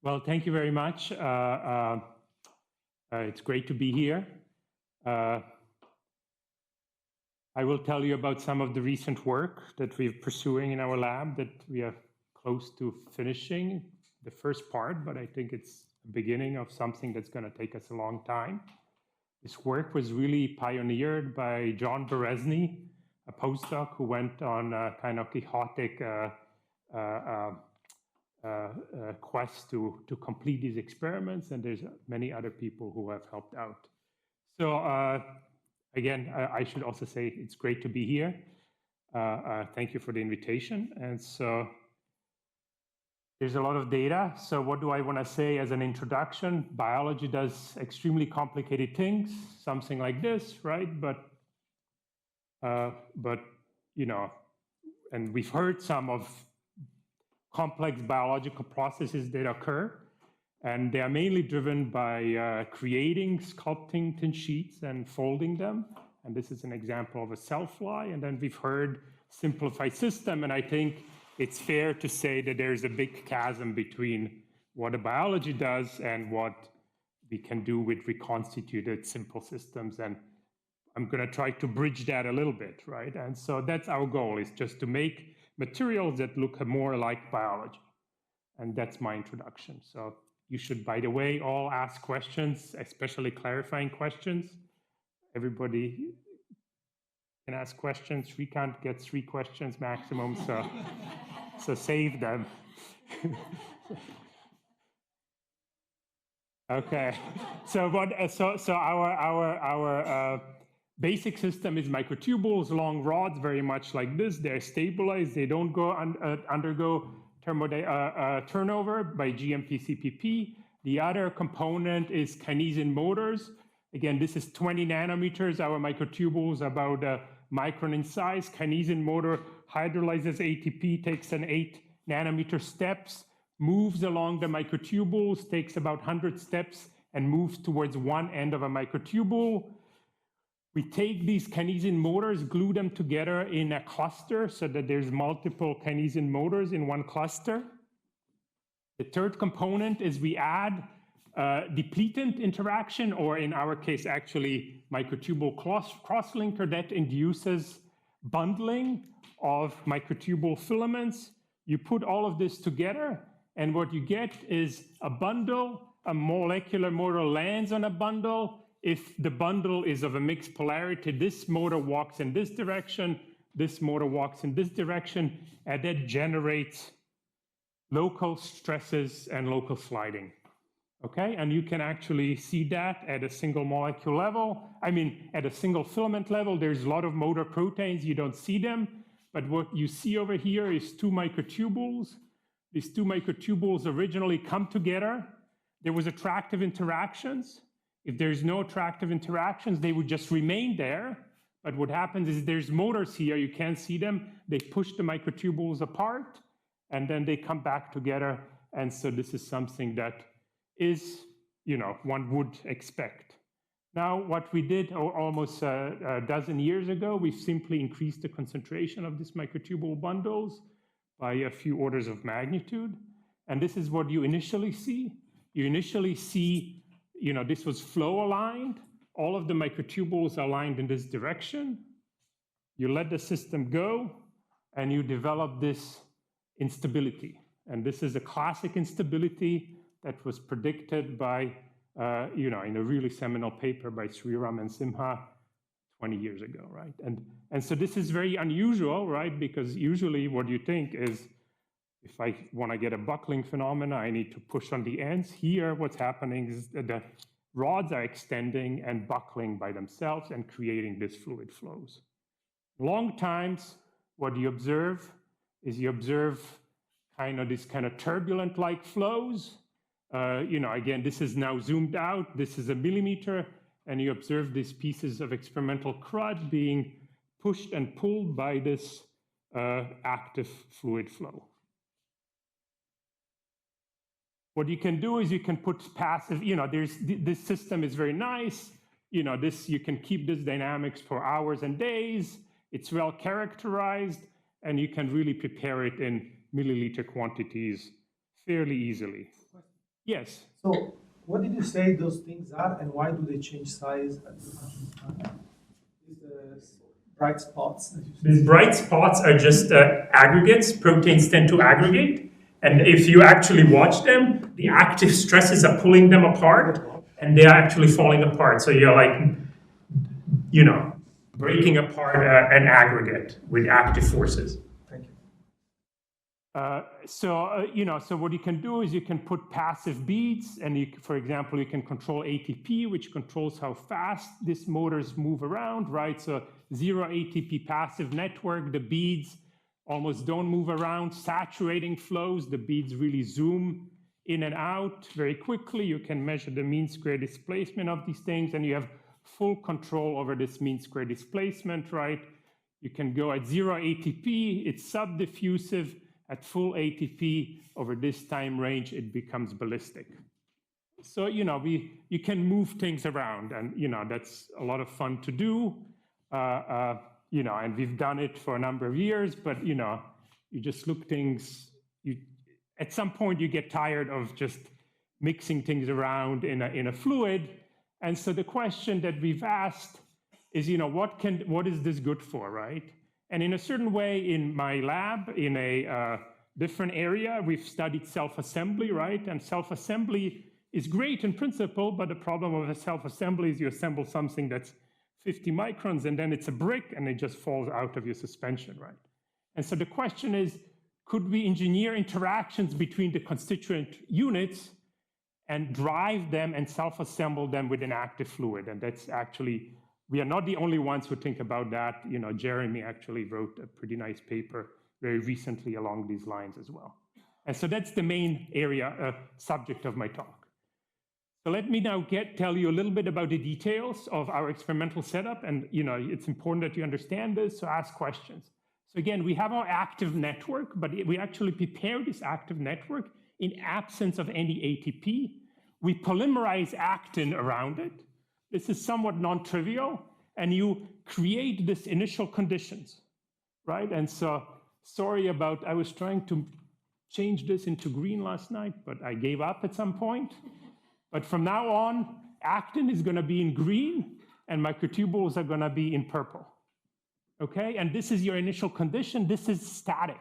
Well, thank you very much. It's great to be here. I will tell you about some of the recent work that we're pursuing in our lab that we are close to finishing the first part, but I think it's the beginning of something that's going to take us a long time. This work was really pioneered by John Berezny, a postdoc who went on a kind of quixotic quest to complete these experiments, and there's many other people who have helped out. So again, I should also say it's great to be here. Thank you for the invitation. And so there's a lot of data. So what do I want to say as an introduction? Biology does extremely complicated things, something like this, right? But you know, and we've heard some of complex biological processes that occur, and they are mainly driven by creating, sculpting thin sheets and folding them. And this is an example of a cell fly. And then we've heard simplified system, and I think it's fair to say that there's a big chasm between what the biology does and what we can do with reconstituted simple systems. And I'm going to try to bridge that a little bit, right? And so that's our goal, is just to make materials that look more like biology. And that's my introduction. So you should, by the way, all ask questions, especially clarifying questions. Everybody can ask questions. We can't get 3 questions maximum, so save them. Okay. So our basic system is microtubules, long rods, very much like this. They're stabilized. They don't go undergo turnover by GMP CPP. The other component is kinesin motors. Again, this is 20 nanometers. Our microtubules about a micron in size. Kinesin motor hydrolyzes ATP, takes an 8 nanometer steps, moves along the microtubules, takes about 100 steps, and moves towards one end of a microtubule. We take these kinesin motors, glue them together in a cluster so that there's multiple kinesin motors in one cluster. The third component is we add depletant interaction, or in our case, actually microtubule crosslinker that induces bundling of microtubule filaments. You put all of this together, and what you get is a bundle. A molecular motor lands on a bundle. If the bundle is of a mixed polarity, this motor walks in this direction, this motor walks in this direction, and that generates local stresses and local sliding. Okay, and you can actually see that at a single molecule level. I mean, at a single filament level, there's a lot of motor proteins. You don't see them, but what you see over here is 2 microtubules. These 2 microtubules originally come together. There was attractive interactions. If there's no attractive interactions, they would just remain there. But what happens is there's motors here. You can't see them. They push the microtubules apart, and then they come back together. And so this is something that is, you know, one would expect. Now, what we did almost a dozen years ago, we simply increased the concentration of these microtubule bundles by a few orders of magnitude. And this is what you initially see. You initially see, you know, this was flow aligned. All of the microtubules are aligned in this direction. You let the system go, and you develop this instability. And this is a classic instability that was predicted by, you know, in a really seminal paper by Sriram and Simha 20 years ago, right? And so this is very unusual, right? Because usually what you think is, if I want to get a buckling phenomena, I need to push on the ends. Here, what's happening is that the rods are extending and buckling by themselves and creating these fluid flows. Long times, what you observe is you observe this kind of turbulent-like flows. You know, again, this is now zoomed out. This is a millimeter, and you observe these pieces of experimental crud being pushed and pulled by this active fluid flow. What you can do is you can put passive, you know, this system is very nice. You know, you can keep this dynamics for hours and days. It's well characterized, and you can really prepare it in milliliter quantities fairly easily. Yes. So what did you say those things are, and why do they change size at different times? These bright spots that you said. These bright spots are just aggregates. Proteins tend to aggregate. And if you actually watch them, the active stresses are pulling them apart, and they are actually falling apart. So you're like, you know, breaking apart an aggregate with active forces. Thank you. So what you can do is you can put passive beads, and for example, you can control ATP, which controls how fast these motors move around, right? So 0 ATP passive network, the beads almost don't move around. Saturating flows, the beads really zoom in and out very quickly. You can measure the mean square displacement of these things, and you have full control over this mean square displacement, right? You can go at 0 ATP, it's subdiffusive. At full ATP, over this time range, it becomes ballistic. So, you know, you can move things around, and, you know, that's a lot of fun to do. You know, and we've done it for a number of years, but, you know, you just look things, at some point you get tired of just mixing things around in a fluid. And so the question that we've asked is, you know, what is this good for, right? And in a certain way, in my lab, in a different area, we've studied self-assembly, right? And self-assembly is great in principle, but the problem with a self-assembly is you assemble something that's 50 microns, and then it's a brick, and it just falls out of your suspension, right? And so the question is, could we engineer interactions between the constituent units and drive them and self-assemble them with an active fluid? And that's actually, we are not the only ones who think about that. You know, Jeremy actually wrote a pretty nice paper very recently along these lines as well. And so that's the main area, subject of my talk. So let me now tell you a little bit about the details of our experimental setup. And, you know, it's important that you understand this, so ask questions. So again, we have our active network, but we actually prepare this active network in absence of any ATP. We polymerize actin around it. This is somewhat non-trivial, and you create this initial conditions, right? And so, sorry about, I was trying to change this into green last night, but I gave up at some point. But from now on, actin is gonna be in green, and microtubules are gonna be in purple, okay? And this is your initial condition. This is static.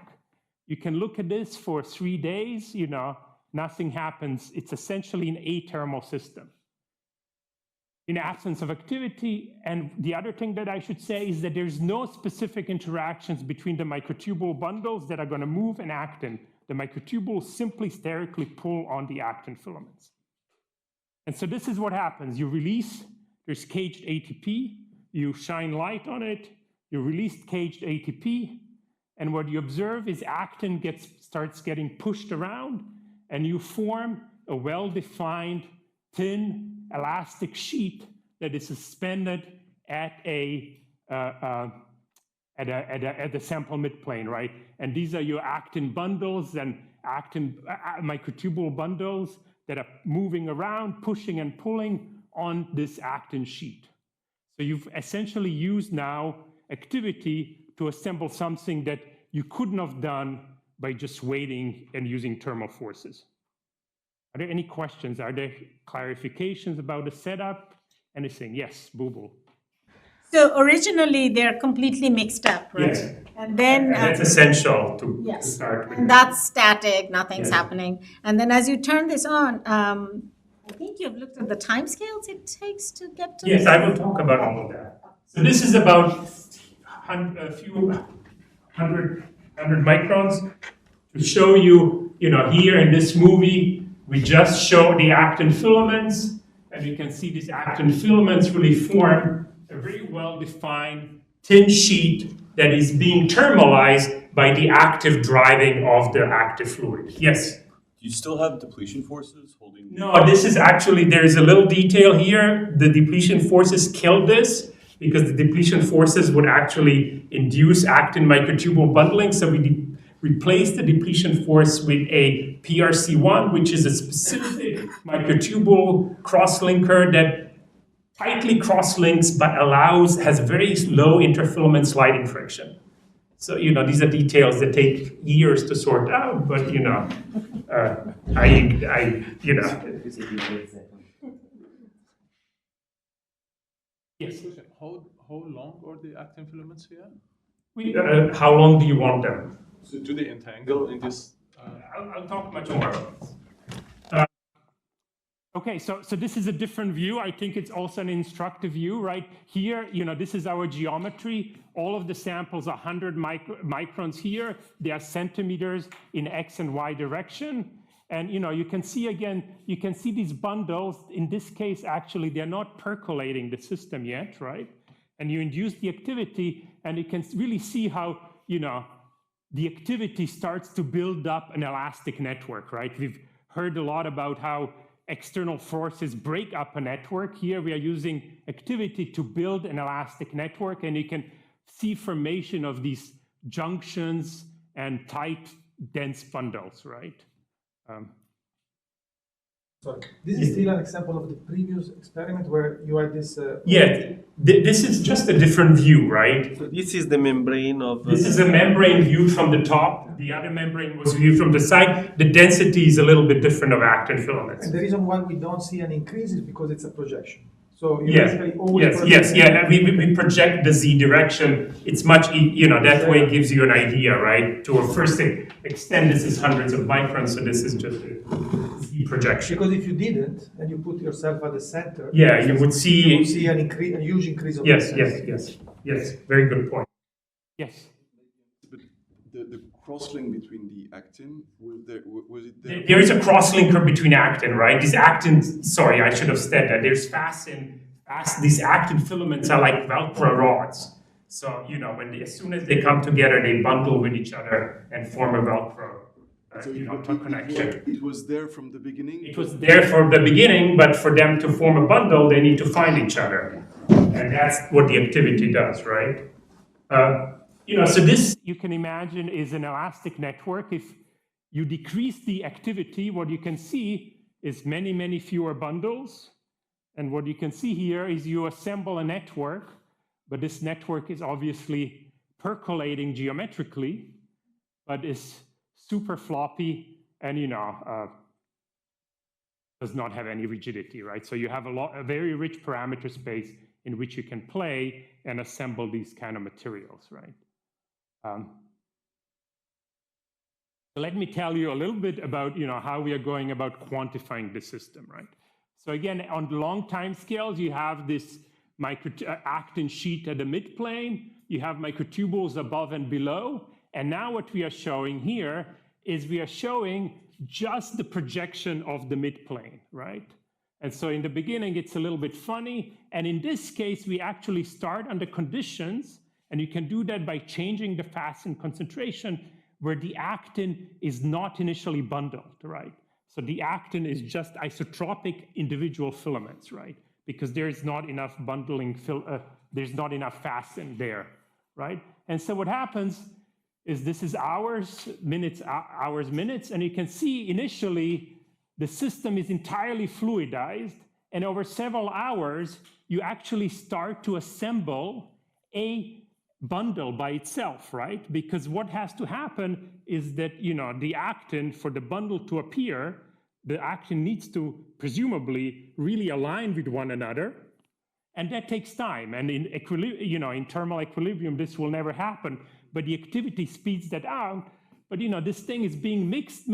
You can look at this for 3 days, you know, nothing happens. It's essentially an athermal system in absence of activity. And the other thing that I should say is that there's no specific interactions between the microtubule bundles that are going to move an actin. The microtubules simply sterically pull on the actin filaments. And so this is what happens. You release, there's caged ATP, you shine light on it, you release caged ATP, and what you observe is actin starts getting pushed around, and you form a well-defined, thin, elastic sheet that is suspended at the sample midplane, right? And these are your actin bundles and actin microtubule bundles that are moving around, pushing and pulling on this actin sheet. So you've essentially used now activity to assemble something that you couldn't have done by just waiting and using thermal forces. Are there any questions? Are there clarifications about the setup? Anything? Yes, Boo-Boo. So originally they're completely mixed up, right? Yes. And then that's essential to yes, start with. and that's static, nothing's Yes. happening. And then as you turn this on, I think you've looked at the timescales it takes to get to. Yes, I will talk about all of that. So this is about a few hundred microns to show you, you know, here in this movie, we just show the actin filaments, and you can see these actin filaments really form a very well-defined thin sheet that is being thermalized by the active driving of the active fluid. Yes? Do you still have depletion forces holding? No, this is actually, there's a little detail here. The depletion forces killed this because the depletion forces would actually induce actin microtubule bundling. So we replaced the depletion force with a PRC1, which is a specific microtubule crosslinker that tightly crosslinks but has very low interfilament sliding friction. So, these are details that take years to sort out, but, Yes. How long are the actin filaments here? How long do you want them? So do they entangle in this? I'll talk much more about this. Okay, so this is a different view. I think it's also an instructive view, right? Here, this is our geometry. All of the samples are 100 microns here. They are centimeters in X and Y direction. And, you can see again, you can see these bundles. In this case, actually, they're not percolating the system yet, right? And you induce the activity, and you can really see how, the activity starts to build up an elastic network, right? We've heard a lot about how external forces break up a network. Here we are using activity to build an elastic network, and you can see formation of these junctions and tight, dense bundles, right? Sorry, this is still an example of the previous experiment where you had this. This is just a different view, right? So this is the membrane of. This is a membrane viewed from the top. The other membrane was viewed from the side. The density is a little bit different of actin filaments. And the reason why we don't see an increase is because it's a projection. So you Yes, basically always we project the z direction. It's much, that way it gives you an idea, right? To a first extent, this is hundreds of microns, so this is just a z projection. Because if you didn't, and you put yourself at the center, You would see an increase, a huge increase of yes, distance. yes. Very good point. Yes. But the cross-link between the actin, was it there? There is a cross-linker between actin, right? These actin, sorry, I should have said that. There's these actin filaments are like Velcro rods. So, as soon as they come together, they bundle with each other and form a Velcro connection. It was there from the beginning? It was there from the beginning, but for them to form a bundle, they need to find each other. And that's what the activity does, right? So this, you can imagine, is an elastic network. If you decrease the activity, what you can see is many, many fewer bundles. And what you can see here is you assemble a network, but this network is obviously percolating geometrically, but is super floppy and, does not have any rigidity, right? So you have a very rich parameter space in which you can play and assemble these kind of materials, right? So let me tell you a little bit about, how we are going about quantifying the system, right? So again, on long time scales, you have this actin sheet at the midplane, you have microtubules above and below, and now what we are showing here is we are showing just the projection of the midplane, right? And so in the beginning, it's a little bit funny, and in this case, we actually start under conditions, and you can do that by changing the fasten concentration where the actin is not initially bundled, right? So the actin is just isotropic individual filaments, right? Because there's not enough bundling, there's not enough fasten there, right? And so what happens is this is hours, minutes, and you can see initially the system is entirely fluidized, and over several hours, you actually start to assemble a bundle by itself, right? Because what has to happen is that, the actin, for the bundle to appear, the actin needs to presumably really align with one another, and that takes time. And in in thermal equilibrium, this will never happen, but the activity speeds that out. But this thing is being mixed,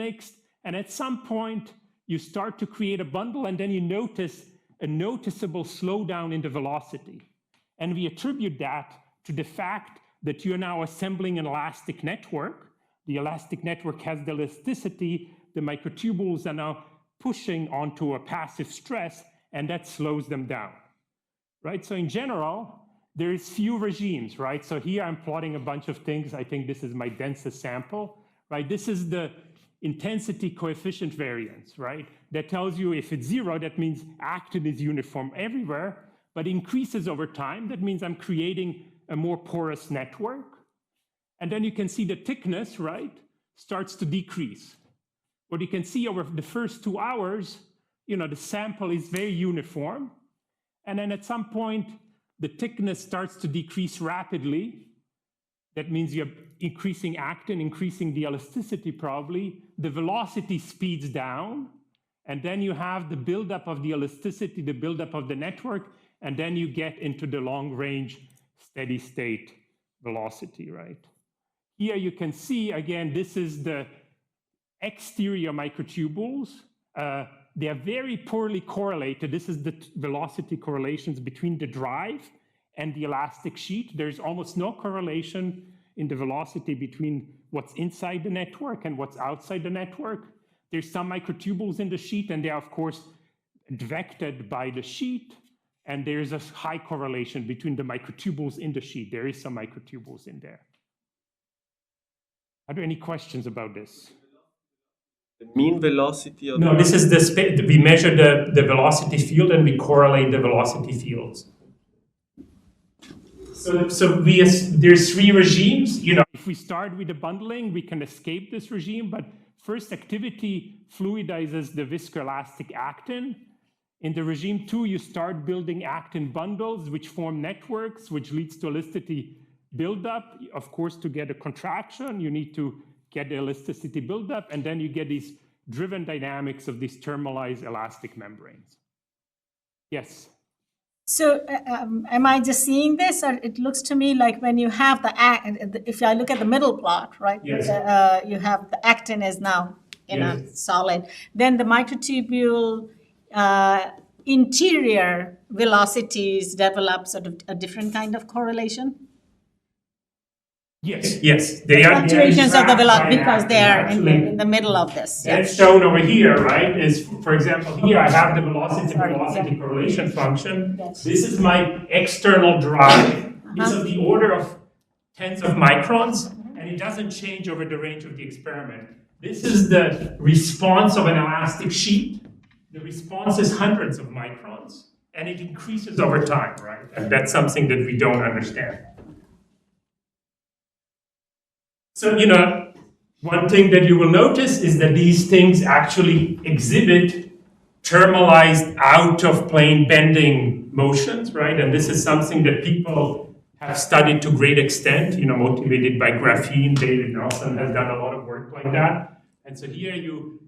and at some point you start to create a bundle, and then you notice a noticeable slowdown in the velocity. And we attribute that to the fact that you're now assembling an elastic network. The elastic network has the elasticity, the microtubules are now pushing onto a passive stress, and that slows them down, right? So in general, there is few regimes, right? So here I'm plotting a bunch of things. I think this is my densest sample, right? This is the intensity coefficient variance, right? That tells you if it's 0, that means actin is uniform everywhere, but increases over time. That means I'm creating a more porous network. And then you can see the thickness, right, starts to decrease. What you can see over the first 2 hours, the sample is very uniform. And then at some point, the thickness starts to decrease rapidly. That means you're increasing actin, increasing the elasticity probably. The velocity speeds down, and then you have the buildup of the elasticity, the buildup of the network, and then you get into the long-range steady state velocity, right? Here you can see, again, this is the exterior microtubules. They are very poorly correlated. This is the velocity correlations between the drive and the elastic sheet. There's almost no correlation in the velocity between what's inside the network and what's outside the network. There's some microtubules in the sheet, and they are, of course, advected by the sheet. And there's a high correlation between the microtubules in the sheet. There is some microtubules in there. Are there any questions about this? The mean velocity of No, this is the we measure the velocity field and we correlate the velocity fields. So there's three regimes. You know, if we start with the bundling, we can escape this regime. But first, activity fluidizes the viscoelastic actin. In the regime 2, you start building actin bundles, which form networks, which leads to elasticity buildup. Of course, to get a contraction, you need to get the elasticity buildup, and then you get these driven dynamics of these thermalized elastic membranes. Yes? So am I just seeing this, or it looks to me like when you have if I look at the middle plot, right? Yes. You have the actin is now in a solid. Then the microtubule interior velocities develop sort of a different kind of correlation. Yes, they are Fluctuations of the velocity because they are actually in the middle of this. Yeah. That's shown over here, right? Is, for example, here I have the velocity correlation function. Yes. This is my external drive. It's of the order of tens of microns, and it doesn't change over the range of the experiment. This is the response of an elastic sheet. The response is hundreds of microns, and it increases over time, right? And that's something that we don't understand. So, you know, one thing that you will notice is that these things actually exhibit thermalized out-of-plane bending motions, right? And this is something that people have studied to great extent, you know, motivated by graphene. David Nelson has done a lot of work like that. And so here you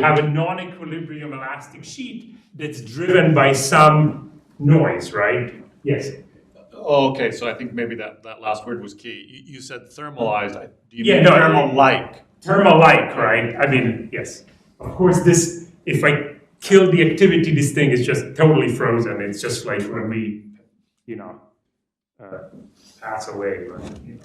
have a non-equilibrium elastic sheet that's driven by some noise, right? Yes. Oh, okay, so I think maybe that last word was key. You said thermalized. Do you Yeah, mean no, thermal-like? Thermal-like, right? I mean, yes. Of course, this, if I kill the activity, this thing is just totally frozen. It's just like when we, you know, pass away, right? You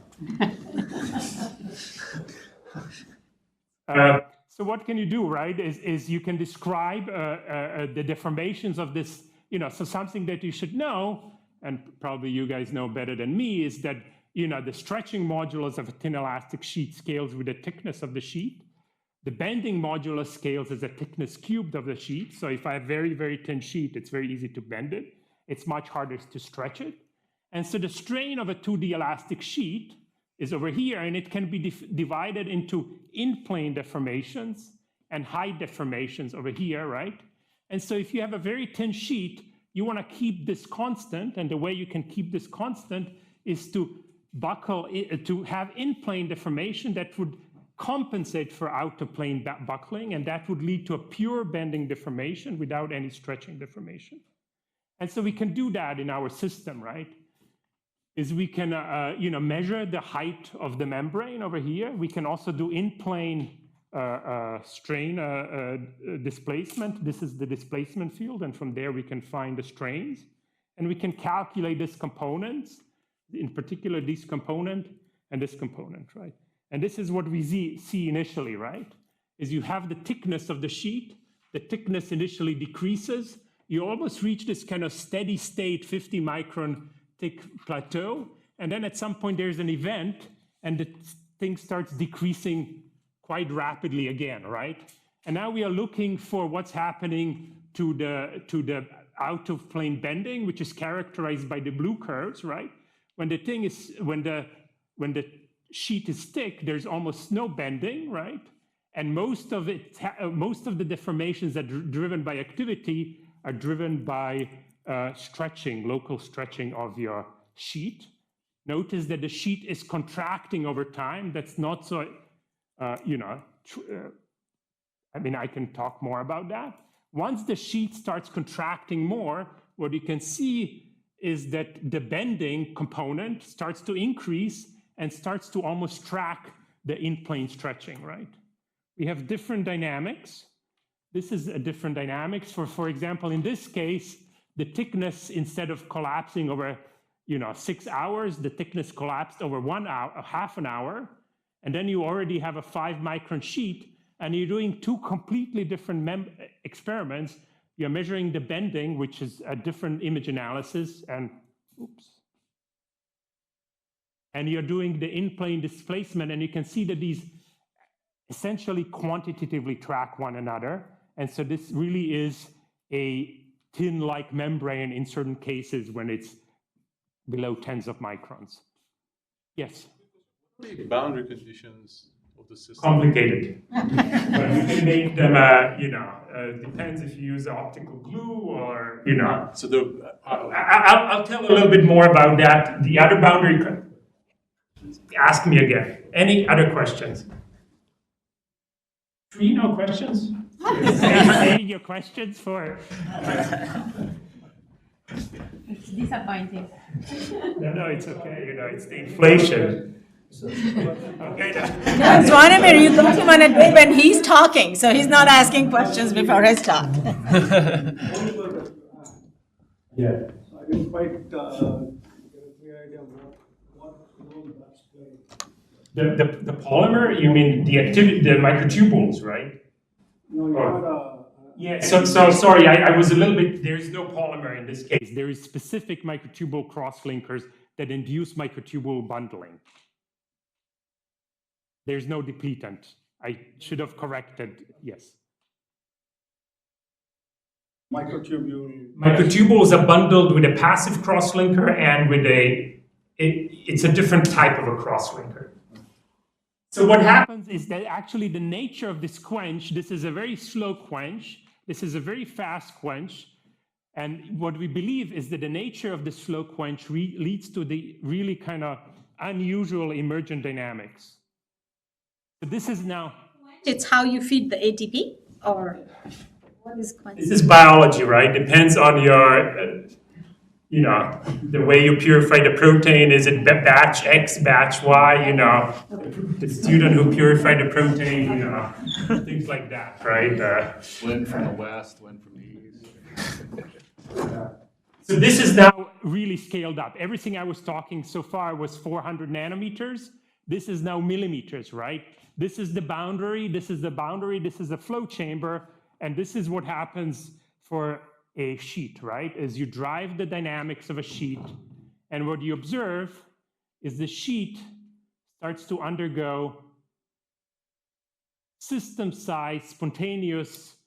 know. So what can you do, right? Is you can describe the deformations of this, you know, so something that you should know, and probably you guys know better than me, is that, you know, the stretching modulus of a thin elastic sheet scales with the thickness of the sheet. The bending modulus scales as the thickness cubed of the sheet. So if I have very, very thin sheet, it's very easy to bend it. It's much harder to stretch it. And so the strain of a 2D elastic sheet is over here, and it can be divided into in-plane deformations and height deformations over here, right? And so if you have a very thin sheet, you want to keep this constant, and the way you can keep this constant is to to have in-plane deformation that would compensate for out-of-plane buckling, and that would lead to a pure bending deformation without any stretching deformation. And so we can do that in our system, right? Is we can measure the height of the membrane over here. We can also do in-plane strain displacement. This is the displacement field, and from there we can find the strains, and we can calculate these components, in particular this component and this component, right? And this is what we see initially, right? Is you have the thickness of the sheet, the thickness initially decreases, you almost reach this kind of steady state 50 micron thick plateau, and then at some point there's an event and the thing starts decreasing quite rapidly again, right? And now we are looking for what's happening to the out-of-plane bending, which is characterized by the blue curves, right? When the sheet is thick, there's almost no bending, right? And most of the deformations that are driven by activity are driven by stretching, local stretching of your sheet. Notice that the sheet is contracting over time. That's not so, you know, I mean, I can talk more about that. Once the sheet starts contracting more, what you can see is that the bending component starts to increase and starts to almost track the in-plane stretching, right? We have different dynamics. This is a different dynamics. For example, in this case, the thickness, instead of collapsing over 6 hours, the thickness collapsed over 1 hour, half an hour, and then you already have a 5-micron sheet, and you're doing two completely different experiments. You're measuring the bending, which is a different image analysis, and you're doing the in-plane displacement, and you can see that these essentially quantitatively track one another. And so this really is a tin-like membrane in certain cases when it's below tens of microns. Yes? The boundary conditions of the system. Complicated. But you can make them, depends if you use optical glue or, So the I'll tell a little bit more about that. The other boundary, ask me again. Any other questions? 3, no questions? Saving your questions for... It's disappointing. No, it's okay. It's the inflation. Okay. No, Zvonimir, you got him on a day when he's talking, so he's not asking questions before his talk. Yeah. I didn't quite get a clear idea of what role that's playing. The polymer, you mean the microtubules, right? No, you had Yeah, so sorry, I was a little bit, there's no polymer in this case. There is specific microtubule cross-linkers that induce microtubule bundling. There's no depletant. I should have corrected, yes. Microtubules are bundled with a passive cross-linker and with it's a different type of a cross-linker. So what happens Is that actually the nature of this quench, this is a very slow quench, this is a very fast quench, and what we believe is that the nature of the slow quench leads to the really kind of unusual emergent dynamics. So this is now... It's how you feed the ATP, or what is quench? This is biology, right? Depends on your, the way you purify the protein. Is it batch X, batch Y, the student who purified the protein, things like that, right? wind from the west, wind from the east. So this is now really scaled up. Everything I was talking so far was 400 nanometers. This is now millimeters, right? This is the boundary, this is the boundary, this is the flow chamber, and this is what happens for a sheet, right? As you drive the dynamics of a sheet, and what you observe is the sheet starts to undergo system-size, spontaneous,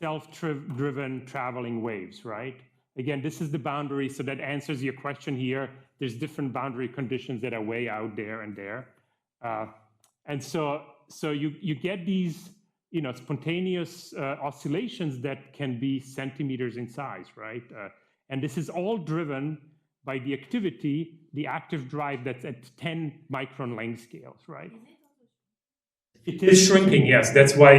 self-driven traveling waves, right? Again, this is the boundary, so that answers your question here. There's different boundary conditions that are way out there and there. And so you get these, spontaneous oscillations that can be centimeters in size, right? And this is all driven by the activity, the active drive that's at 10 micron length scales, right? It is shrinking, yes. That's why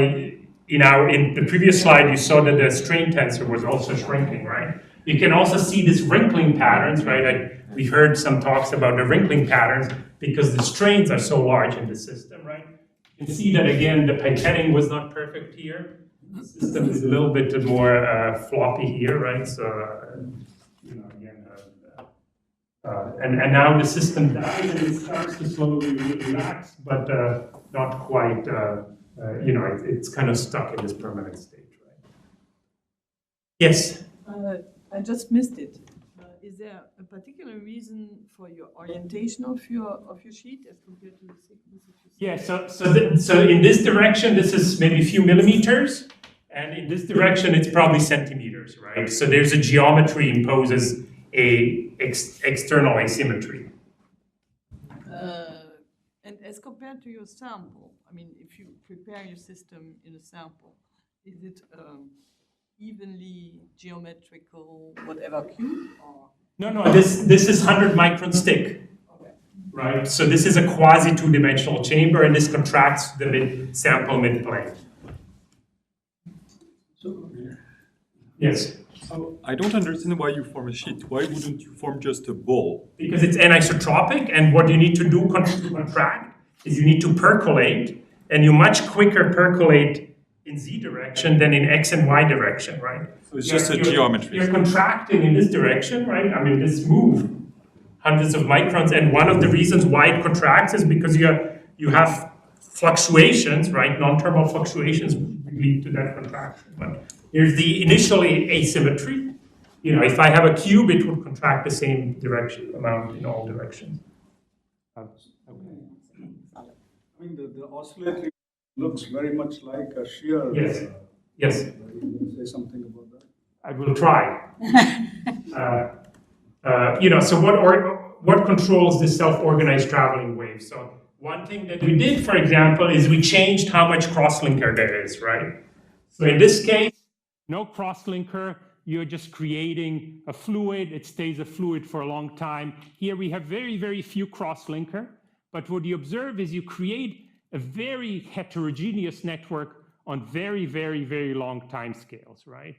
in the previous slide you saw that the strain tensor was also shrinking, right? You can also see these wrinkling patterns, right? We heard some talks about the wrinkling patterns because the strains are so large in the system, right? You can see that again, the pipetting was not perfect here. The system is a little bit more floppy here, right? So, again, and now the system dies and it starts to slowly relax, but not quite, it's kind of stuck in this permanent state, right? Yes? I just missed it. Is there a particular reason for your orientation of your sheet as compared to the thickness of your sheet? Yeah, so in this direction, this is maybe a few millimeters, and in this direction, it's probably centimeters, right? So there's a geometry imposes a external asymmetry. And as compared to your sample, I mean, if you prepare your system in a sample, is it evenly geometrical, whatever cube? Or? No, this is 100 micron thick. Okay. right? So this is a quasi two-dimensional chamber, and this contracts the sample mid-plane. Yes? So I don't understand why you form a sheet. Why wouldn't you form just a ball? Because it's anisotropic, and what you need to do to contract is you need to percolate, and you much quicker percolate in Z direction than in X and Y direction, right? So it's just a geometry. You're contracting in this direction, right? I mean, this move hundreds of microns, and one of the reasons why it contracts is because you have fluctuations, right? Non-terminal fluctuations lead to that contraction. But here's the initially asymmetry. You know, if I have a cube, it would contract the same direction amount in all directions. I mean, the oscillatory looks very much like a shear. Yes. Yes. You can say something about that. I will try. You know, so what controls this self-organized traveling wave? So one thing that we did, for example, is we changed how much crosslinker there is, right? So in this case, no crosslinker. You're just creating a fluid. It stays a fluid for a long time. Here we have very, very few crosslinker. But what you observe is you create a very heterogeneous network on very, very, very long time scales, right?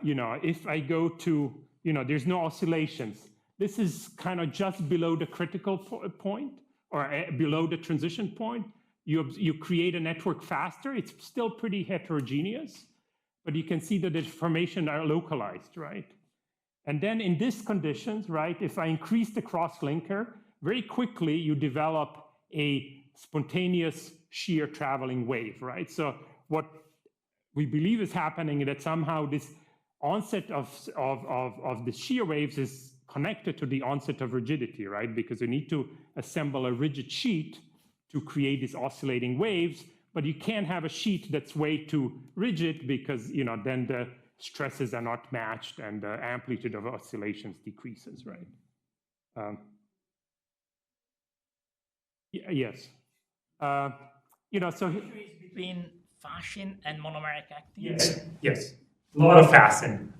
You know, if I go to, you know, there's no oscillations. This is kind of just below the critical point or below the transition point. You create a network faster. It's still pretty heterogeneous, but you can see that the deformations are localized, right? And then in these conditions, right, if I increase the crosslinker, very quickly you develop a spontaneous shear traveling wave, right? So what we believe is happening is that somehow this onset of the shear waves is connected to the onset of rigidity, right? Because you need to assemble a rigid sheet to create these oscillating waves, but you can't have a sheet that's way too rigid because, you know, then the stresses are not matched and the amplitude of oscillations decreases, right? Yes. You know, so between fashion and monomeric actin? Yes, yes. A lot of fashion.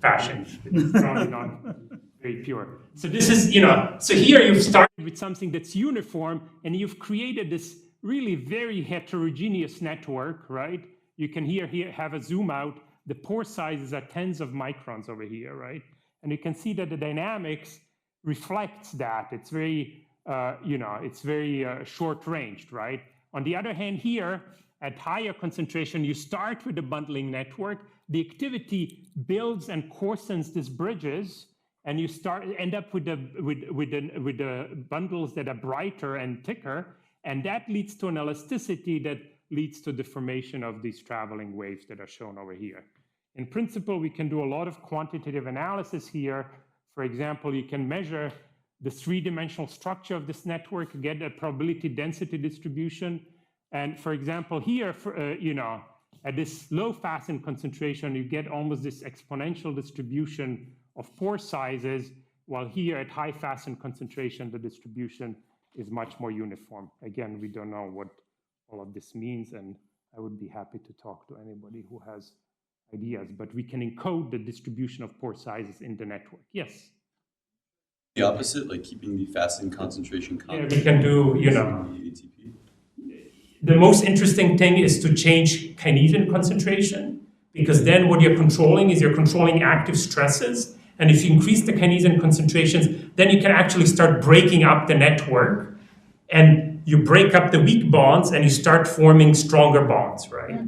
It's probably not very pure. So this is, you know, so here you've started with something that's uniform and you've created this really very heterogeneous network, right? You can here have a zoom out. The pore sizes are tens of microns over here, right? And you can see that the dynamics reflects that. It's very, you know, it's very short-ranged, right? On the other hand, here at higher concentration, you start with a bundling network. The activity builds and coarsens these bridges, and you end up with the bundles that are brighter and thicker, and that leads to an elasticity that leads to the formation of these traveling waves that are shown over here. In principle, we can do a lot of quantitative analysis here. For example, you can measure the three-dimensional structure of this network, get a probability density distribution. And for example, here, you know, at this low fasten concentration, you get almost this exponential distribution of pore sizes, while here at high fasten concentration, the distribution is much more uniform. Again, we don't know what all of this means, and I would be happy to talk to anybody who has ideas, but we can encode the distribution of pore sizes in the network. Yes? The opposite, like keeping the fasten concentration constant. Yeah, we can do, you know, the most interesting thing is to change kinesin concentration, because then what you're controlling is you're controlling active stresses. And if you increase the kinesin concentrations, then you can actually start breaking up the network. And you break up the weak bonds and you start forming stronger bonds, right?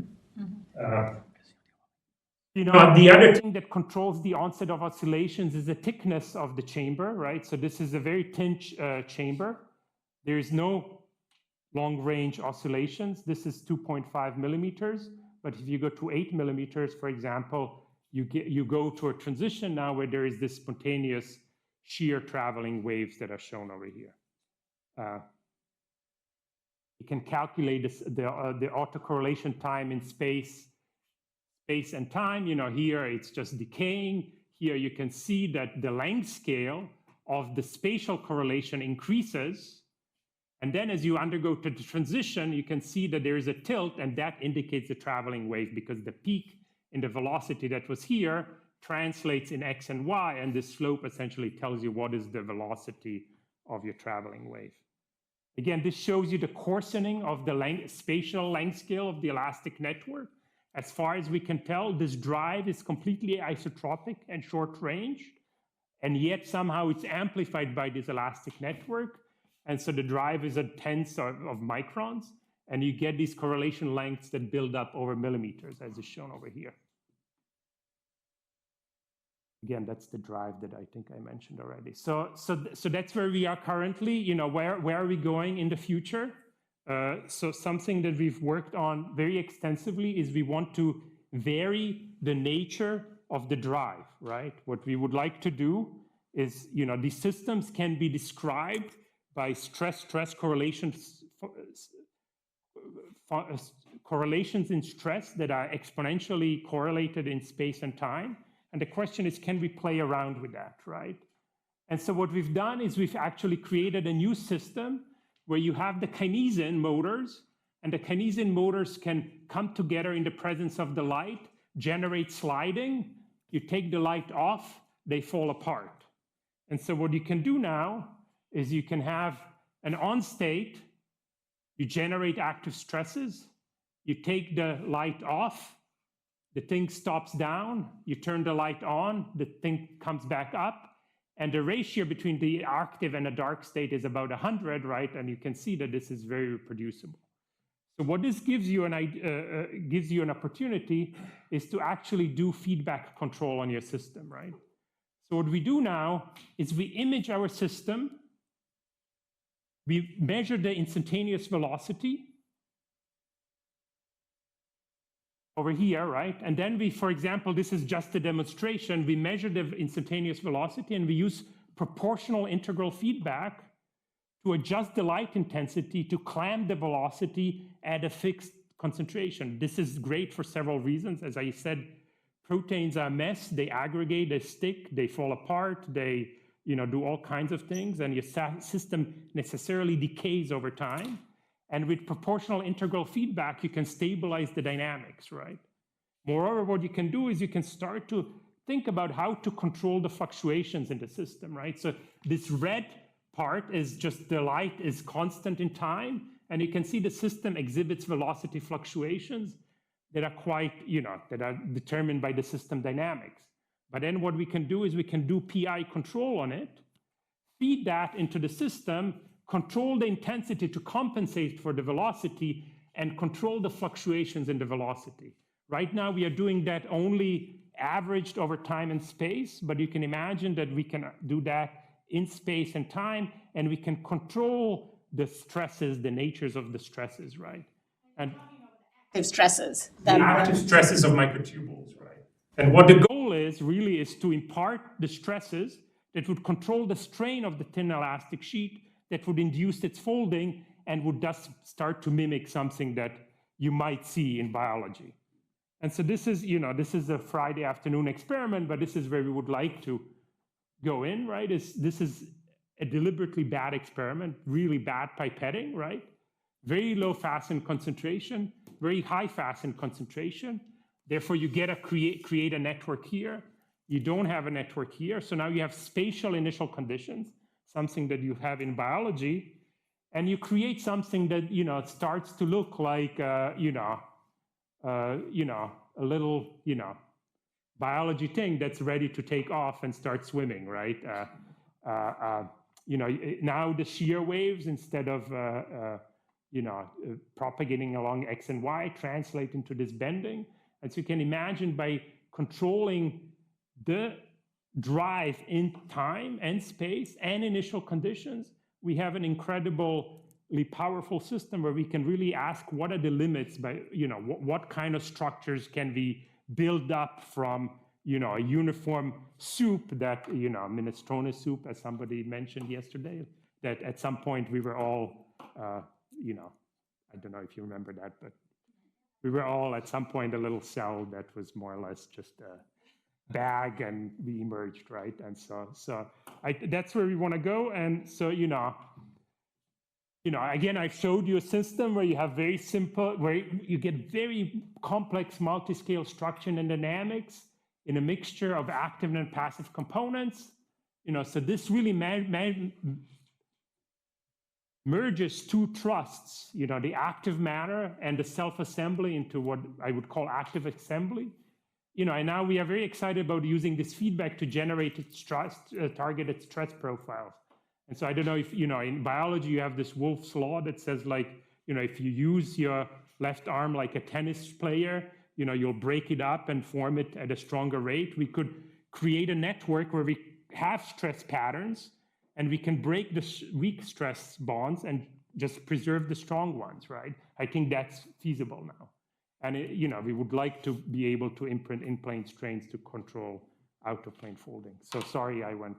You know, the other thing that controls the onset of oscillations is the thickness of the chamber, right? So this is a very thin chamber. There is no long-range oscillations. This is 2.5 millimeters. But if you go to 8 millimeters, for example, you go to a transition now where there is this spontaneous shear traveling waves that are shown over here. You can calculate the autocorrelation time in space and time. You know, here it's just decaying. Here you can see that the length scale of the spatial correlation increases. And then as you undergo to the transition, you can see that there is a tilt, and that indicates the traveling wave because the peak in the velocity that was here translates in X and Y, and this slope essentially tells you what is the velocity of your traveling wave. Again, this shows you the coarsening of the spatial length scale of the elastic network. As far as we can tell, this drive is completely isotropic and short-range, and yet somehow it's amplified by this elastic network. And so the drive is a tenth of microns, and you get these correlation lengths that build up over millimeters, as is shown over here. Again, that's the drive that I think I mentioned already. So that's where we are currently. You know, where are we going in the future? So something that we've worked on very extensively is we want to vary the nature of the drive, right? What we would like to do is, you know, these systems can be described by stress-stress correlations, correlations in stress that are exponentially correlated in space and time. And the question is, can we play around with that, right? And so what we've done is we've actually created a new system where you have the kinesin motors, and the kinesin motors can come together in the presence of the light, generate sliding. You take the light off, they fall apart. And so what you can do now is you can have an on state, you generate active stresses, you take the light off, the thing stops down, you turn the light on, the thing comes back up, and the ratio between the active and the dark state is about 100, right? And you can see that this is very reproducible. So what this gives you an opportunity is to actually do feedback control on your system, right? So what we do now is we image our system, we measure the instantaneous velocity over here, right? And then we, for example, this is just a demonstration, we measure the instantaneous velocity and we use proportional integral feedback to adjust the light intensity to clamp the velocity at a fixed concentration. This is great for several reasons. As I said, proteins are a mess, they aggregate, they stick, they fall apart, they do all kinds of things, and your system necessarily decays over time. And with proportional integral feedback, you can stabilize the dynamics, right? Moreover, what you can do is you can start to think about how to control the fluctuations in the system, right? So this red part is just the light is constant in time, and you can see the system exhibits velocity fluctuations that are quite, that are determined by the system dynamics. But then what we can do is we can do PI control on it, feed that into the system, control the intensity to compensate for the velocity, and control the fluctuations in the velocity. Right now, we are doing that only averaged over time and space, but you can imagine that we can do that in space and time, and we can control the stresses, the natures of the stresses, right? And active stresses. The active stresses of microtubules, right? And what the goal is really is to impart the stresses that would control the strain of the thin elastic sheet that would induce its folding and would thus start to mimic something that you might see in biology. And so this is, this is a Friday afternoon experiment, but this is where we would like to go in, right? This is a deliberately bad experiment, really bad pipetting, right? Very low fasten concentration, very high fasten concentration. Therefore, you get a create a network here. You don't have a network here. So now you have spatial initial conditions, something that you have in biology, and you create something that, starts to look like, a little, biology thing that's ready to take off and start swimming, right? Now the shear waves, instead of, propagating along X and Y, translate into this bending. And so you can imagine by controlling the drive in time and space and initial conditions, we have an incredibly powerful system where we can really ask what are the limits by, what kind of structures can we build up from, a uniform soup that, minestrone soup, as somebody mentioned yesterday, that at some point we were all, I don't know if you remember that, but we were all at some point a little cell that was more or less just a bag, and we emerged, right? And so that's where we want to go. And so, again, I showed you a system where you have very simple, where you get very complex multi-scale structure and dynamics in a mixture of active and passive components. So this really merges two thrusts, you know, the active matter and the self-assembly into what I would call active assembly. You know, and now we are very excited about using this feedback to generate targeted stress profiles. And so I don't know if, you know, in biology, you have this Wolff's law that says, like, you know, if you use your left arm like a tennis player, you know, you'll break it up and form it at a stronger rate. We could create a network where we have stress patterns and we can break the weak stress bonds and just preserve the strong ones, right? I think that's feasible now. And, you know, we would like to be able to imprint in-plane strains to control out-of-plane folding. So sorry I went